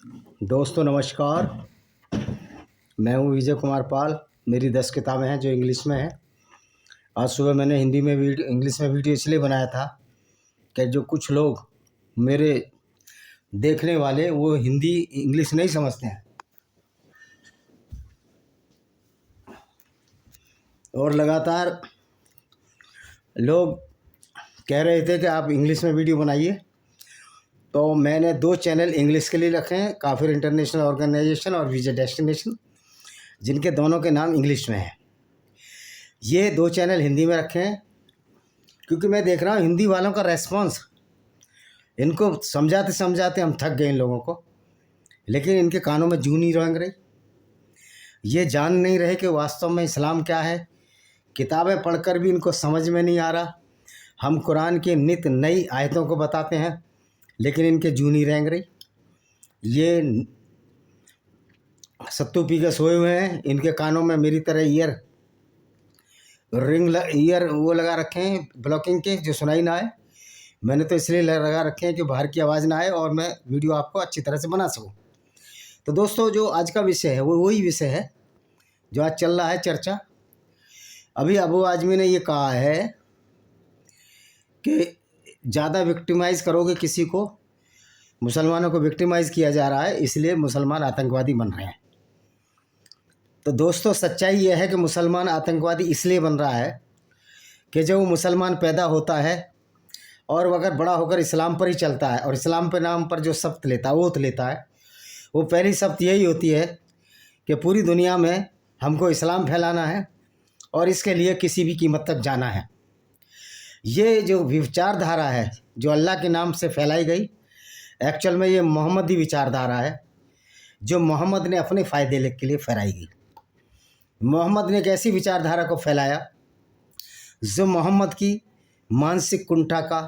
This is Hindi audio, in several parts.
दोस्तों नमस्कार। मैं हूं विजय कुमार पाल। मेरी 10 किताबें हैं जो इंग्लिश में हैं। आज सुबह मैंने हिंदी में वीडियो इंग्लिश में वीडियो इसलिए बनाया था कि जो कुछ लोग मेरे देखने वाले वो हिंदी इंग्लिश नहीं समझते हैं और लगातार लोग कह रहे थे कि आप इंग्लिश में वीडियो बनाइए। तो मैंने 2 चैनल इंग्लिश के लिए रखे हैं, काफिर इंटरनेशनल ऑर्गेनाइजेशन और विजय डेस्टिनेशन, जिनके दोनों के नाम इंग्लिश में हैं। ये 2 चैनल हिंदी में रखे हैं क्योंकि मैं देख रहा हूँ हिंदी वालों का रेस्पॉन्स, इनको समझाते समझाते हम थक गए इन लोगों को, लेकिन इनके कानों में जूं नहीं रेंग रही। ये जान नहीं रहे कि वास्तव में इस्लाम क्या है। किताबें पढ़कर भी इनको समझ में नहीं आ रहा। हम कुरान की नित नई आयतों को बताते हैं लेकिन इनके जूं नहीं रेंग रही। ये सत्तू पी के सोए हुए हैं, इनके कानों में मेरी तरह ईयर वो लगा रखे हैं ब्लॉकिंग के, जो सुनाई ना आए। मैंने तो इसलिए लगा रखे हैं कि बाहर की आवाज़ ना आए और मैं वीडियो आपको अच्छी तरह से बना सकूं। तो दोस्तों, जो आज का विषय है वो वही विषय है जो आज चल रहा है चर्चा। अभी अबू आजमी ने ये कहा है कि ज़्यादा विक्टिमाइज करोगे किसी को, मुसलमानों को विक्टिमाइज किया जा रहा है, इसलिए मुसलमान आतंकवादी बन रहे हैं। तो दोस्तों, सच्चाई यह है कि मुसलमान आतंकवादी इसलिए बन रहा है कि जब वो मुसलमान पैदा होता है और वो अगर बड़ा होकर इस्लाम पर ही चलता है और इस्लाम के नाम पर जो शब्द लेता है, ओथ लेता है, वो पहली शब्द यही होती है कि पूरी दुनिया में हमको इस्लाम फैलाना है और इसके लिए किसी भी कीमत तक जाना है। ये जो विचारधारा है जो अल्लाह के नाम से फैलाई गई, एक्चुअल में ये मोहम्मदी विचारधारा है जो मोहम्मद ने अपने फ़ायदे के लिए फैलाई गई। मोहम्मद ने एक ऐसी विचारधारा को फैलाया जो मोहम्मद की मानसिक कुंठा का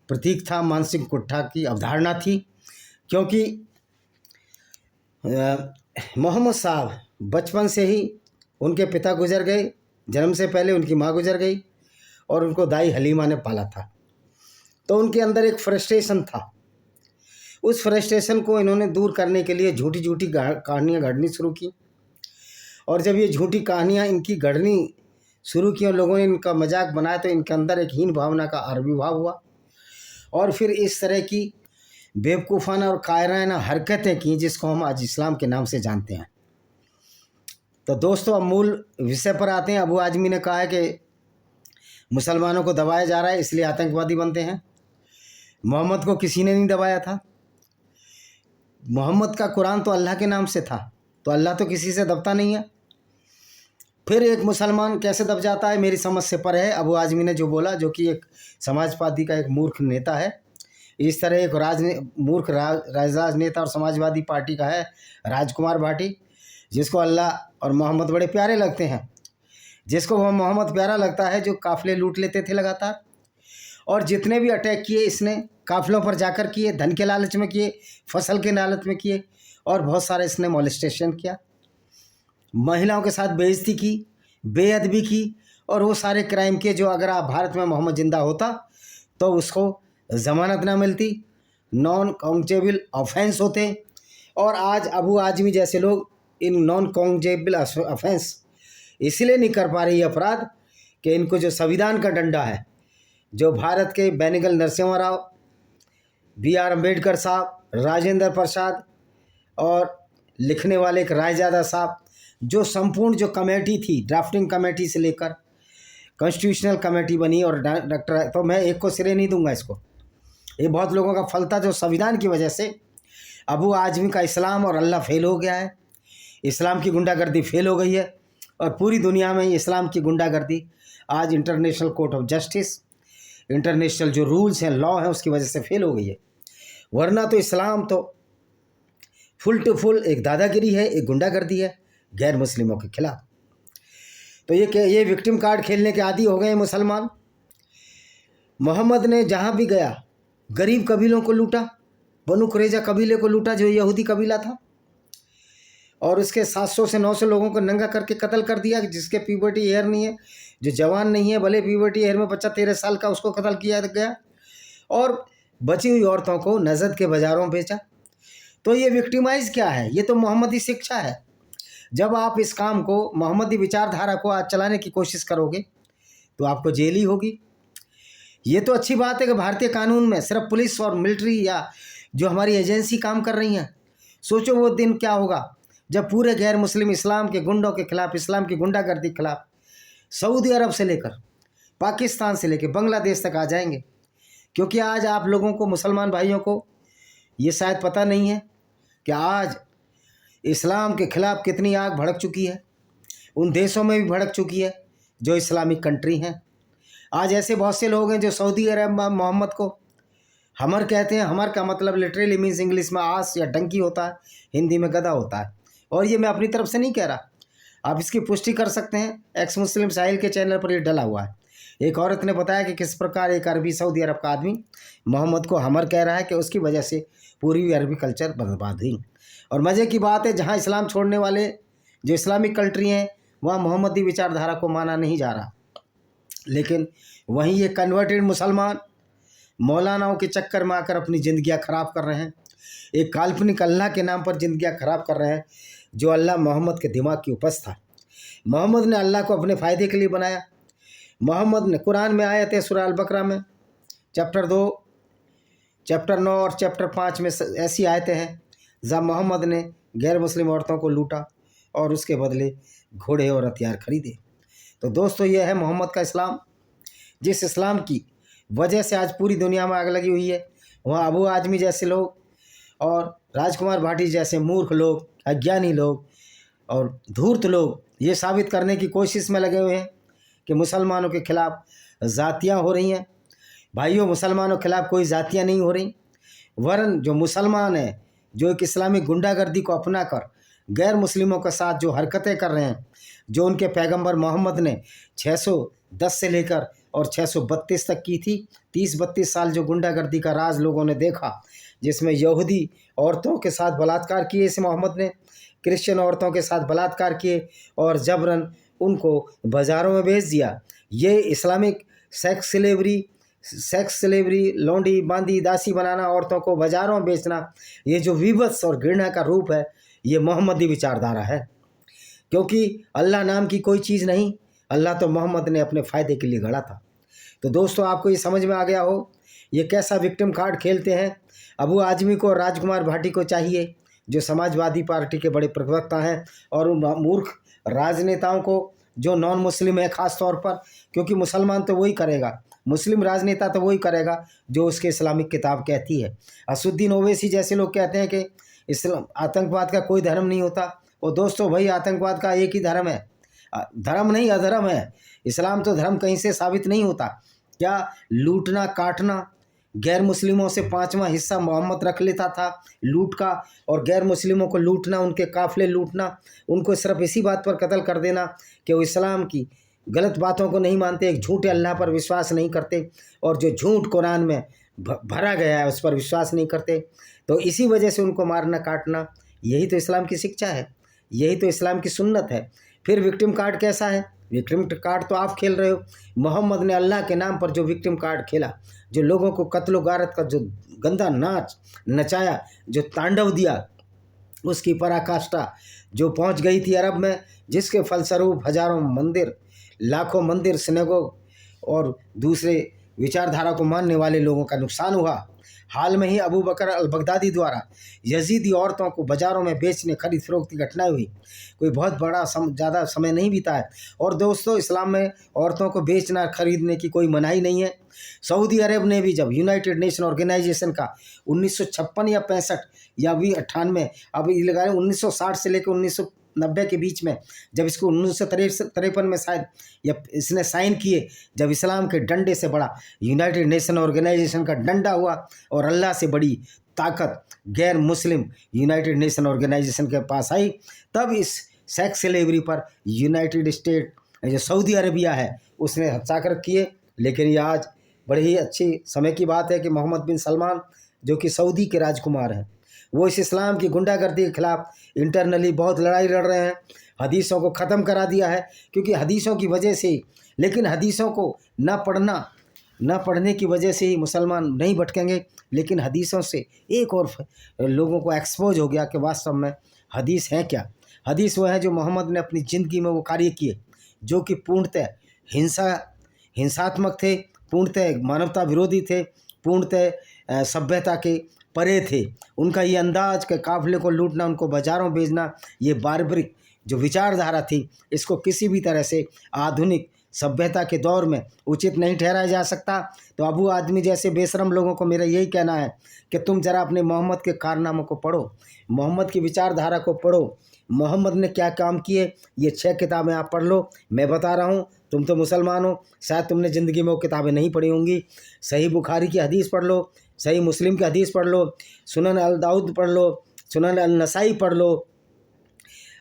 प्रतीक था, मानसिक कुंठा की अवधारणा थी। क्योंकि मोहम्मद साहब बचपन से ही उनके पिता गुजर गए, जन्म से पहले उनकी माँ गुजर गई और उनको दाई हलीमा ने पाला था। तो उनके अंदर एक फ्रस्ट्रेशन था। उस फ्रस्ट्रेशन को इन्होंने दूर करने के लिए झूठी झूठी कहानियाँ गढ़नी शुरू की और जब ये झूठी कहानियाँ इनकी गढ़नी शुरू की और लोगों ने इनका मजाक बनाया तो इनके अंदर एक हीन भावना का आविर्भाव हुआ और फिर इस तरह की बेवकूफ़ाना और कायराना हरकतें की जिसको हम आज इस्लाम के नाम से जानते हैं। तो दोस्तों, अब मूल विषय पर आते हैं। अबू आजमी ने कहा है कि मुसलमानों को दबाया जा रहा है इसलिए आतंकवादी बनते हैं। मोहम्मद को किसी ने नहीं दबाया था। मोहम्मद का कुरान तो अल्लाह के नाम से था, तो अल्लाह तो किसी से दबता नहीं है। फिर एक मुसलमान कैसे दब जाता है, मेरी समझ से परे है। अबू आजमी ने जो बोला, जो कि एक समाजवादी का एक मूर्ख नेता है, इस तरह एक मूर्ख राजनेता और समाजवादी पार्टी का है राजकुमार भाटी, जिसको अल्लाह और मोहम्मद बड़े प्यारे लगते हैं, जिसको वह मोहम्मद प्यारा लगता है, जो काफ़िले लूट लेते थे लगातार। और जितने भी अटैक किए इसने काफ़िलों पर जाकर किए, धन के लालच में किए, फसल के लालच में किए और बहुत सारे इसने मॉलेस्टेशन किया, महिलाओं के साथ बेइज्जती की, बेअदबी की और वो सारे क्राइम किए जो अगर आप भारत में मोहम्मद जिंदा होता तो उसको ज़मानत ना मिलती, नॉन काउंटेबल ऑफेंस होते। और आज अबू आजमी जैसे लोग इन नॉन काउंटेबल ऑफेंस इसलिए नहीं कर पा रही अपराध कि इनको जो संविधान का डंडा है, जो भारत के बेनिगल नरसिम्हा राव, B.R. अम्बेडकर साहब, राजेंद्र प्रसाद और लिखने वाले एक रायजादा साहब, जो संपूर्ण जो कमेटी थी, ड्राफ्टिंग कमेटी से लेकर कॉन्स्टिट्यूशनल कमेटी बनी और डॉक्टर, तो मैं एक को सिरे नहीं दूंगा इसको, ये बहुत लोगों का फल था जो संविधान की वजह से अबू आजमी का इस्लाम और अल्लाह फेल हो गया है। इस्लाम की गुंडागर्दी फेल हो गई है और पूरी दुनिया में इस्लाम की गुंडागर्दी आज international court of justice, international जो रूल्स हैं, लॉ हैं, उसकी वजह से फेल हो गई है। वरना तो इस्लाम तो फुल टू फुल एक दादागिरी है, एक गुंडागर्दी है गैर मुस्लिमों के खिलाफ। तो ये विक्टिम कार्ड खेलने के आदी हो गए हैं मुसलमान। मोहम्मद ने जहाँ भी गया गरीब कबीलों को लूटा, बनु कुरैजा कबीले को लूटा जो यहूदी कबीला था, और उसके 700 से 900 लोगों को नंगा करके कत्ल कर दिया, जिसके प्यूबर्टी ईयर नहीं है, जो जवान नहीं है, भले प्यूबर्टी ईयर में बच्चा 13 साल का, उसको कत्ल किया गया और बची हुई औरतों को नजद के बाज़ारों में बेचा। तो ये विक्टिमाइज क्या है? ये तो मोहम्मदी शिक्षा है। जब आप इस काम को, मोहम्मदी विचारधारा को आज चलाने की कोशिश करोगे तो आपको जेल ही होगी। ये तो अच्छी बात है कि भारतीय कानून में सिर्फ पुलिस और मिलिट्री या जो हमारी एजेंसी काम कर रही हैं। सोचो वो दिन क्या होगा जब पूरे गैर मुस्लिम इस्लाम के गुंडों के खिलाफ, इस्लाम की गुंडागर्दी के खिलाफ सऊदी अरब से लेकर पाकिस्तान से लेकर बांग्लादेश तक आ जाएंगे। क्योंकि आज आप लोगों को, मुसलमान भाइयों को, ये शायद पता नहीं है कि आज इस्लाम के खिलाफ कितनी आग भड़क चुकी है। उन देशों में भी भड़क चुकी है जो इस्लामिक कंट्री हैं। आज ऐसे बहुत से लोग हैं जो सऊदी अरब मोहम्मद को हमर कहते हैं। हमर का मतलब लिटरली मीन्स इंग्लिश में आस या डंकी होता है, हिंदी में गधा होता है। और ये मैं अपनी तरफ से नहीं कह रहा, आप इसकी पुष्टि कर सकते हैं। एक्स मुस्लिम साहिल के चैनल पर ये डला हुआ है। एक औरत ने बताया कि किस प्रकार एक अरबी सऊदी अरब का आदमी मोहम्मद को हमर कह रहा है कि उसकी वजह से पूरी अरबी कल्चर बर्बाद हुई। और मज़े की बात है, जहाँ इस्लाम छोड़ने वाले जो इस्लामिक कंट्री हैं वहाँ मोहम्मदी विचारधारा को माना नहीं जा रहा, लेकिन वहीं ये कन्वर्टेड मुसलमान मौलानाओं के चक्कर में आकर अपनी ज़िंदगियाँ ख़राब कर रहे हैं। एक काल्पनिक अल्लाह के नाम पर ज़िंदगियाँ ख़राब कर रहे हैं, जो अल्लाह मोहम्मद के दिमाग की उपज था। मोहम्मद ने अल्लाह को अपने फ़ायदे के लिए बनाया। मोहम्मद ने, कुरान में आयत है सूरह अल बकरा में चैप्टर 2, चैप्टर 9 और चैप्टर 5 में ऐसी आयतें हैं जहाँ मोहम्मद ने गैर मुस्लिम औरतों को लूटा और उसके बदले घोड़े और हथियार खरीदे। तो दोस्तों, यह है मोहम्मद का इस्लाम, जिस इस्लाम की वजह से आज पूरी दुनिया में आग लगी हुई है। वहाँ अबू आजमी जैसे लोग और राजकुमार भाटी जैसे मूर्ख लोग, अज्ञानी लोग और धूर्त लोग ये साबित करने की कोशिश में लगे हुए हैं कि मुसलमानों के खिलाफ जातियाँ हो रही हैं। भाइयों, मुसलमानों के खिलाफ कोई जातियाँ नहीं हो रही, वरन जो मुसलमान हैं, जो एक इस्लामिक गुंडागर्दी को अपनाकर गैर मुस्लिमों के साथ जो हरकतें कर रहे हैं, जो उनके पैगंबर मोहम्मद ने 610 से लेकर और 632 तक की थी। 30-32 साल जो गुंडागर्दी का राज लोगों ने देखा, जिसमें यहूदी औरतों के साथ बलात्कार किए इस मोहम्मद ने, क्रिश्चियन औरतों के साथ बलात्कार किए और जबरन उनको बाज़ारों में भेज दिया। ये इस्लामिक सेक्स स्लेवरी, लौंडी बांदी दासी बनाना, औरतों को बाज़ारों में बेचना, ये जो विभत्स और घृणा का रूप है, ये मोहम्मदी विचारधारा है। क्योंकि अल्लाह नाम की कोई चीज़ नहीं, अल्लाह तो मोहम्मद ने अपने फ़ायदे के लिए गढ़ा था। तो दोस्तों, आपको ये समझ में आ गया हो ये कैसा विक्टिम कार्ड खेलते हैं। अबू आजमी को, राजकुमार भाटी को चाहिए, जो समाजवादी पार्टी के बड़े प्रवक्ता हैं, और उन मूर्ख राजनेताओं को जो नॉन मुस्लिम है ख़ास तौर पर, क्योंकि मुसलमान तो वही करेगा, मुस्लिम राजनेता तो वही करेगा जो उसके इस्लामिक किताब कहती है। असुद्दीन ओवैसी जैसे लोग कहते हैं कि इस्लाम, आतंकवाद का कोई धर्म नहीं होता। और दोस्तों भाई, आतंकवाद का एक ही धर्म है, धर्म नहीं अधर्म है। इस्लाम तो धर्म कहीं से साबित नहीं होता। क्या लूटना काटना, गैर मुस्लिमों से 5वां हिस्सा मोहम्मद रख लेता था लूट का, और गैर मुस्लिमों को लूटना, उनके काफ़िले लूटना, उनको सिर्फ इसी बात पर कत्ल कर देना कि वो इस्लाम की गलत बातों को नहीं मानते, एक झूठे अल्लाह पर विश्वास नहीं करते, और जो झूठ कुरान में भरा गया है उस पर विश्वास नहीं करते। तो इसी वजह से उनको मारना काटना, यही तो इस्लाम की शिक्षा है, यही तो इस्लाम की सुन्नत है। फिर विक्टिम कार्ड कैसा है? विक्टिम कार्ड तो आप खेल रहे हो। मोहम्मद ने अल्लाह के नाम पर जो विक्टिम कार्ड खेला, जो लोगों को कत्लो गारत का जो गंदा नाच नचाया, जो तांडव दिया, उसकी पराकाष्ठा जो पहुंच गई थी अरब में, जिसके फलस्वरूप हजारों मंदिर, लाखों मंदिर, सिनेगोग और दूसरे विचारधारा को मानने वाले लोगों का नुकसान हुआ। हाल में ही अबू बकर अल बगदादी द्वारा यजीदी औरतों को बाज़ारों में बेचने, खरीद फरोख्त की घटनाएँ हुई। कोई बहुत बड़ा ज़्यादा समय नहीं बीता है। और दोस्तों, इस्लाम में औरतों को बेचना खरीदने की कोई मनाही नहीं है। सऊदी अरब ने भी जब यूनाइटेड नेशन ऑर्गेनाइजेशन का 1956 या 65 या भी 98, अब ये लगा 1960 से लेकर 1990 के बीच में, जब इसको 1953 में शायद या इसने साइन किए, जब इस्लाम के डंडे से बड़ा यूनाइटेड नेशन ऑर्गेनाइजेशन का डंडा हुआ और अल्लाह से बड़ी ताकत गैर मुस्लिम यूनाइटेड नेशन ऑर्गेनाइजेशन के पास आई, तब इस सेक्स स्लेवरी पर यूनाइटेड स्टेट जो सऊदी अरबिया है उसने हस्ताक्षर किए। लेकिन ये आज बड़े ही अच्छी समय की बात है कि मोहम्मद बिन सलमान, जो कि सऊदी के राजकुमार हैं, वो इस इस्लाम की गुंडागर्दी के खिलाफ इंटरनली बहुत लड़ाई लड़ रहे हैं। हदीसों को ख़त्म करा दिया है, क्योंकि हदीसों की वजह से, लेकिन हदीसों को ना पढ़ना न पढ़ने की वजह से ही मुसलमान नहीं भटकेंगे, लेकिन हदीसों से एक और लोगों को एक्सपोज हो गया कि वास्तव में हदीस है क्या। हदीस वो है जो मोहम्मद ने अपनी ज़िंदगी में वो कार्य किए जो कि पूर्णतः हिंसात्मक थे, पूर्णतः मानवता विरोधी थे, पूर्णतः सभ्यता के परे थे। उनका ये अंदाज के काफ़िले को लूटना, उनको बाज़ारों भेजना, ये बारबरिक जो विचारधारा थी, इसको किसी भी तरह से आधुनिक सभ्यता के दौर में उचित नहीं ठहराया जा सकता। तो अबू आदमी जैसे बेशरम लोगों को मेरा यही कहना है कि तुम जरा अपने मोहम्मद के कारनामों को पढ़ो, मोहम्मद की विचारधारा को पढ़ो, मोहम्मद ने क्या काम किए, ये 6 किताबें आप पढ़ लो। मैं बता रहा हूँ, तुम तो मुसलमान हो, शायद तुमने ज़िंदगी में वो किताबें नहीं पढ़ी होंगी। सही बुखारी की हदीस पढ़ लो, सही मुस्लिम की हदीस पढ़ लो, सुनन अल दाऊद पढ़ लो, सुनन अल नसाई पढ़ लो,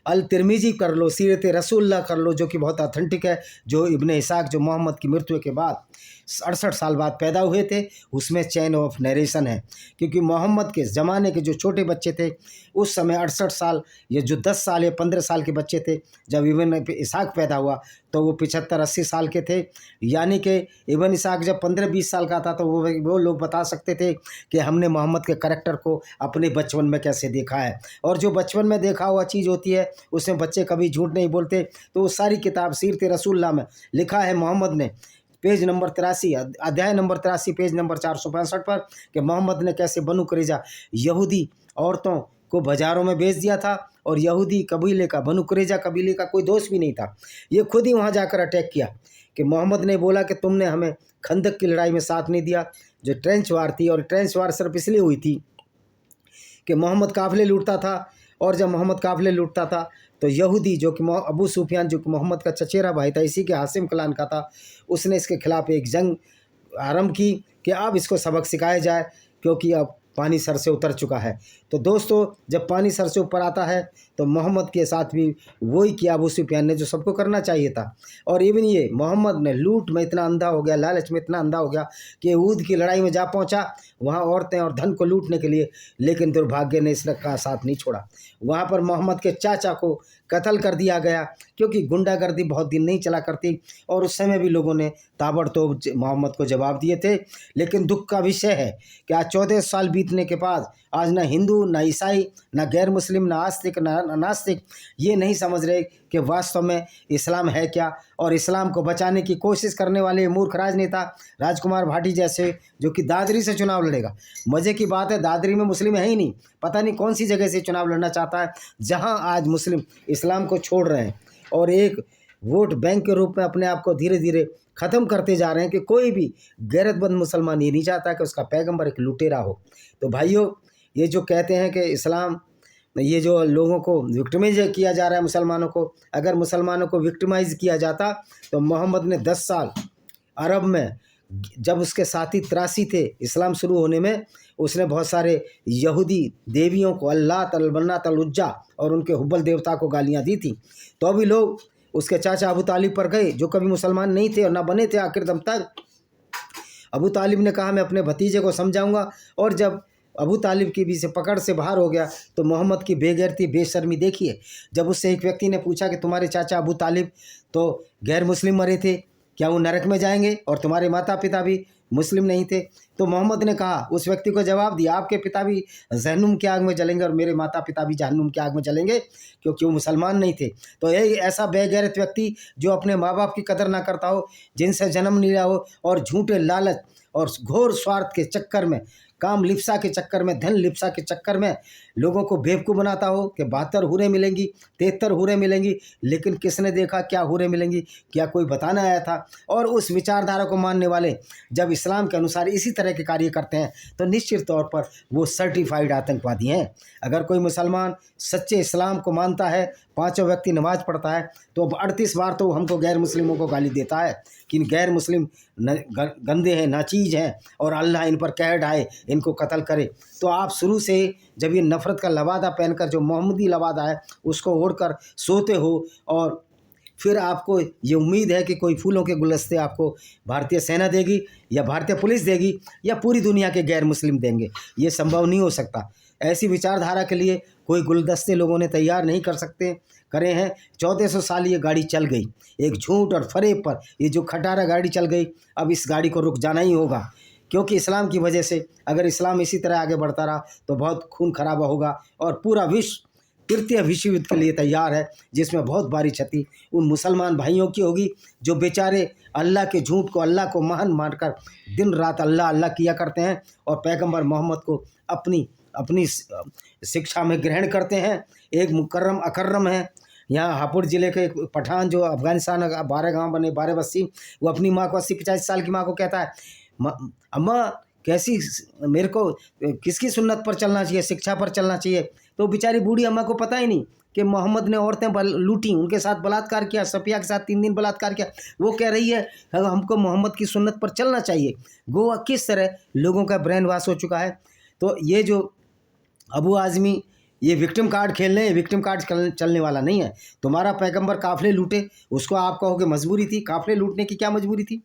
अल तिरमिजी कर लो, सीरत रसूलुल्लाह कर लो जो कि बहुत ऑथेंटिक है, जो इब्ने इसाक जो मोहम्मद की मृत्यु के बाद 68 साल बाद पैदा हुए थे, उसमें चैन ऑफ नरेशन है। क्योंकि मोहम्मद के ज़माने के जो छोटे बच्चे थे उस समय 68 साल, ये जो 10 साल या 15 साल के बच्चे थे जब इब्न इसाक पैदा हुआ तो वो 75-80 साल के थे। यानी कि इब्न इसाक जब 15-20 साल का था तो वो लोग बता सकते थे कि हमने मोहम्मद के करैक्टर को अपने बचपन में कैसे देखा है। और जो बचपन में देखा हुआ चीज़ होती है उसमें बच्चे कभी झूठ नहीं बोलते। तो वो सारी किताब सीरत रसूलुल्लाह में लिखा है मोहम्मद ने, पेज नंबर 83, अध्याय नंबर 83, पेज नंबर 465 पर, कि मोहम्मद ने कैसे बनु कुरैजा यहूदी औरतों को बाज़ारों में बेच दिया था। और यहूदी कबीले का, बनु कुरैजा कबीले का कोई दोस्त भी नहीं था, ये खुद ही वहाँ जाकर अटैक किया। कि मोहम्मद ने बोला कि तुमने हमें खंदक की लड़ाई में साथ नहीं दिया, जो ट्रेंच वार थी। और ट्रेंच वार सिर्फ इसलिए हुई थी कि मोहम्मद काफ़िले लूटता था, और जब मोहम्मद काफ़िले लूटता था तो यहूदी जो कि अबू सुफियान जो कि मोहम्मद का चचेरा भाई था, इसी के हासिम क्लान का था, उसने इसके खिलाफ एक जंग आरंभ की कि अब इसको सबक सिखाया जाए, क्योंकि अब पानी सर से उतर चुका है। तो दोस्तों, जब पानी सर से ऊपर आता है तो मोहम्मद के साथ भी वही किया अबू सुफियान ने जो सबको करना चाहिए था। और इवन ये मोहम्मद ने लूट में इतना अंधा हो गया, लालच में इतना अंधा हो गया कि ऊद की लड़ाई में जा पहुंचा, वहाँ औरतें और धन को लूटने के लिए, लेकिन दुर्भाग्य ने इसका साथ नहीं छोड़ा। वहाँ पर मोहम्मद के चाचा को कत्ल कर दिया गया, क्योंकि गुंडागर्दी बहुत दिन नहीं चला करती और उस समय भी लोगों ने ताबड़तोड़ मोहम्मद को जवाब दिए थे। लेकिन दुख का विषय है कि आज 14 साल बीतने के बाद आज ना हिंदू, ना ईसाई, ना गैर मुस्लिम, ना आस्तिक, ना नास्तिक ये नहीं समझ रहे कि वास्तव में इस्लाम है क्या। और इस्लाम को बचाने की कोशिश करने वाले मूर्ख राजनेता राजकुमार भाटी जैसे, जो कि दादरी से चुनाव लड़ेगा। मज़े की बात है, दादरी में मुस्लिम है ही नहीं, पता नहीं कौन सी जगह से चुनाव लड़ना चाहता है, जहां आज मुस्लिम इस्लाम को छोड़ रहे हैं और एक वोट बैंक के रूप में अपने आप को धीरे धीरे ख़त्म करते जा रहे हैं। कि कोई भी गैरतमंद मुसलमान ये नहीं चाहता कि उसका पैगंबर एक लुटेरा हो। तो भाइयों, ये जो कहते हैं कि इस्लाम, ये जो लोगों को विक्टिमाइज किया जा रहा है मुसलमानों को, अगर मुसलमानों को विक्टिमाइज किया जाता तो मोहम्मद ने 10 साल अरब में, जब उसके साथी 83 थे इस्लाम शुरू होने में, उसने बहुत सारे यहूदी देवियों को, अल्लाह, तलबन्नात, उज्जा और उनके हुब्बल देवता को गालियाँ दी थी। तो अभी लोग उसके चाचा अबू तालिब पर गए, जो कभी मुसलमान नहीं थे और ना बने थे आखिर दम तक। अबू तालिब ने कहा मैं अपने भतीजे को समझाऊंगा। और जब अबू तालिब की भी से पकड़ से बाहर हो गया तो मोहम्मद की बेगैरती, बेशर्मी देखिए। जब उससे एक व्यक्ति ने पूछा कि तुम्हारे चाचा अबू तालिब तो गैर मुस्लिम मरे थे, क्या वो नरक में जाएंगे, और तुम्हारे माता पिता भी मुस्लिम नहीं थे? तो मोहम्मद ने कहा, उस व्यक्ति को जवाब दिया, आपके पिता भी जहन्नुम की आग में जलेंगे और मेरे माता पिता भी जहन्नुम की आग में जलेंगे, क्योंकि वो मुसलमान नहीं थे। तो यही ऐसा बेगैरत व्यक्ति जो अपने माँ बाप की कदर ना करता हो, जिनसे जन्म नहीं लिया हो, और झूठे लालच और घोर स्वार्थ के चक्कर में, काम लिप्सा के चक्कर में, धन लिप्सा के चक्कर में लोगों को बेवकूफ़ बनाता हो कि 72 हूरें मिलेंगी, 73 हूरें मिलेंगी। लेकिन किसने देखा क्या हूरें मिलेंगी? क्या कोई बताना आया था? और उस विचारधारा को मानने वाले जब इस्लाम के अनुसार इसी तरह के कार्य करते हैं तो निश्चित तौर पर वो सर्टिफाइड आतंकवादी हैं। अगर कोई मुसलमान सच्चे इस्लाम को मानता है, 5 व्यक्ति नमाज पढ़ता है, तो अब 38 बार तो हमको गैर मुस्लिमों को गाली देता है कि गैर मुस्लिम गंदे हैं, नाचीज हैं, और अल्लाह इन पर कहर ढाए, इनको कत्ल करे। तो आप शुरू से जब ये नफ़रत का लवादा पहनकर, जो मोहम्मदी लवादा है, उसको ओढ़कर सोते हो, और फिर आपको ये उम्मीद है कि कोई फूलों के गुलदस्ते आपको भारतीय सेना देगी या भारतीय पुलिस देगी या पूरी दुनिया के गैर मुस्लिम देंगे, ये संभव नहीं हो सकता। ऐसी विचारधारा के लिए कोई गुलदस्ते लोगों ने तैयार नहीं कर सकते करे हैं। 1400 साल ये गाड़ी चल गई, एक झूठ और फरेब पर ये जो खटारा गाड़ी चल गई, अब इस गाड़ी को रुक जाना ही होगा, क्योंकि इस्लाम की वजह से अगर इस्लाम इसी तरह आगे बढ़ता रहा तो बहुत खून खराबा होगा और पूरा विश्व तृतीय विश्व युद्ध के लिए तैयार है, जिसमें बहुत भारी क्षति उन मुसलमान भाइयों की होगी जो बेचारे अल्लाह के झूठ को, अल्लाह को महान मानकर दिन रात अल्लाह अल्लाह किया करते हैं और पैगंबर मोहम्मद को अपनी शिक्षा में ग्रहण करते हैं। एक मुकर्रम अकर्रम है यहाँ हापुड़ ज़िले के एक पठान जो अफगानिस्तान 12 गांव बने 12 बस्ती, वो अपनी माँ को 80-85 साल की माँ को कहता है, अम्मा कैसी मेरे को किसकी सुन्नत पर चलना चाहिए, शिक्षा पर चलना चाहिए। तो बेचारी बूढ़ी अम्मा को पता ही नहीं कि मोहम्मद ने औरतें लूटी, उनके साथ बलात्कार किया, सफिया के साथ 3 दिन बलात्कार किया। वो कह रही है हमको मोहम्मद की सुन्नत पर चलना चाहिए। गोवा किस तरह लोगों का ब्रेन वॉश हो चुका है। तो ये जो अबू आज़मी ये विक्टिम कार्ड खेल रहे हैं, विक्टिम कार्ड चलने वाला नहीं है। तुम्हारा पैगंबर काफिले लूटे, उसको आप कहोगे मजबूरी थी, काफिले लूटने की क्या मजबूरी थी।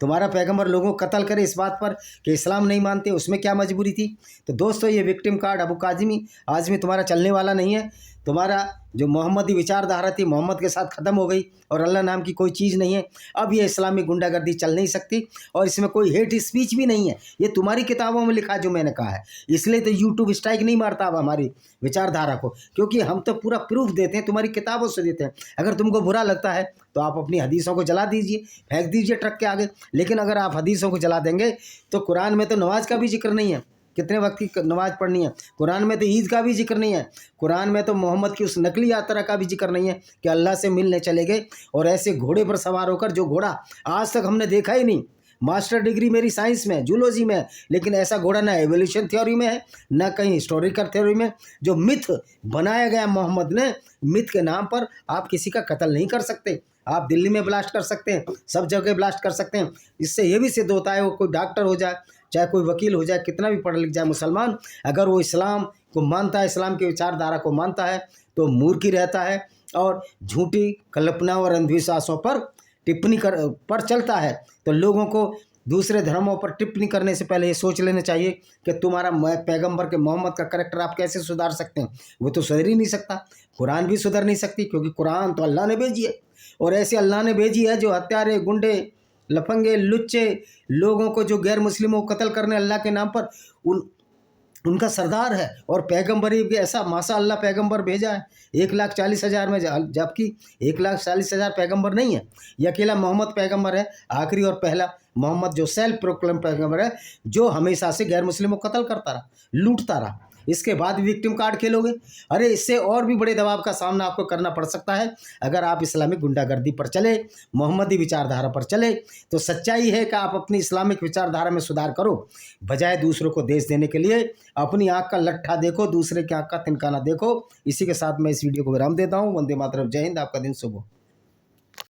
तुम्हारा पैगंबर लोगों को कत्ल करे इस बात पर कि इस्लाम नहीं मानते, उसमें क्या मजबूरी थी। तो दोस्तों ये विक्टिम कार्ड अबू आज़मी तुम्हारा चलने वाला नहीं है। तुम्हारा जो मोहम्मदी विचारधारा थी मोहम्मद के साथ ख़त्म हो गई और अल्लाह नाम की कोई चीज़ नहीं है। अब ये इस्लामी गुंडागर्दी चल नहीं सकती और इसमें कोई हेट स्पीच भी नहीं है। ये तुम्हारी किताबों में लिखा जो मैंने कहा है, इसलिए तो यूट्यूब स्ट्राइक नहीं मारता अब हमारी विचारधारा को, क्योंकि हम तो पूरा प्रूफ देते हैं, तुम्हारी किताबों से देते हैं। अगर तुमको बुरा लगता है तो आप अपनी हदीसों को जला दीजिए, फेंक दीजिए ट्रक के आगे। लेकिन अगर आप हदीसों को जला देंगे तो कुरान में तो नमाज का भी जिक्र नहीं है, कितने वक्त की नमाज पढ़नी है। कुरान में तो ईद का भी जिक्र नहीं है। कुरान में तो मोहम्मद की उस नकली यात्रा का भी जिक्र नहीं है कि अल्लाह से मिलने चले गए और ऐसे घोड़े पर सवार होकर, जो घोड़ा आज तक हमने देखा ही नहीं। मास्टर डिग्री मेरी साइंस में, जूलॉजी में, लेकिन ऐसा घोड़ा ना एवोल्यूशन थ्योरी में है ना कहीं हिस्टोरिकल थ्योरी में। जो मिथ बनाया गया मोहम्मद ने, मिथ के नाम पर आप किसी का कत्ल नहीं कर सकते। आप दिल्ली में ब्लास्ट कर सकते हैं, सब जगह ब्लास्ट कर सकते हैं। इससे ये भी सिद्ध होता है वो कोई डॉक्टर हो जाए, चाहे कोई वकील हो जाए, कितना भी पढ़ लिख जाए मुसलमान, अगर वो इस्लाम को मानता है, इस्लाम की विचारधारा को मानता है, तो मूर्ख ही रहता है और झूठी कल्पना और अंधविश्वासों पर टिप्पणी पर चलता है। तो लोगों को दूसरे धर्मों पर टिप्पणी करने से पहले ये सोच लेना चाहिए कि तुम्हारा पैगंबर के मोहम्मद का करैक्टर आप कैसे सुधार सकते हैं। वो तो सुधर ही नहीं सकता, कुरान भी सुधर नहीं सकती, क्योंकि कुरान तो अल्लाह ने भेजी है और ऐसे अल्लाह ने भेजी है जो हत्यारे, गुंडे, लफंगे, लुच्चे लोगों को, जो गैर मुस्लिमों को कत्ल करने अल्लाह के नाम पर, उनका सरदार है। और पैगंबर ही ऐसा माशाअल्लाह पैगंबर भेजा है 1,40,000 में, जबकि 1,40,000 पैगंबर नहीं है। ये अकेला मोहम्मद पैगंबर है, आखिरी और पहला मोहम्मद जो सेल्फ प्रोक्लेम पैगंबर है, जो हमेशा से गैर मुस्लिमों को कत्ल करता रहा, लूटता रहा। इसके बाद विक्टिम कार्ड खेलोगे। अरे इससे और भी बड़े दबाव का सामना आपको करना पड़ सकता है अगर आप इस्लामिक गुंडागर्दी पर चले, मोहम्मदी विचारधारा पर चले। तो सच्चाई है कि आप अपनी इस्लामिक विचारधारा में सुधार करो, बजाय दूसरों को देश देने के लिए अपनी आँख का लट्ठा देखो, दूसरे की आँख का तिनकाना देखो। इसी के साथ मैं इस वीडियो को विराम देता हूँ। वंदे मातरम, जय हिंद, आपका दिन शुभ हो।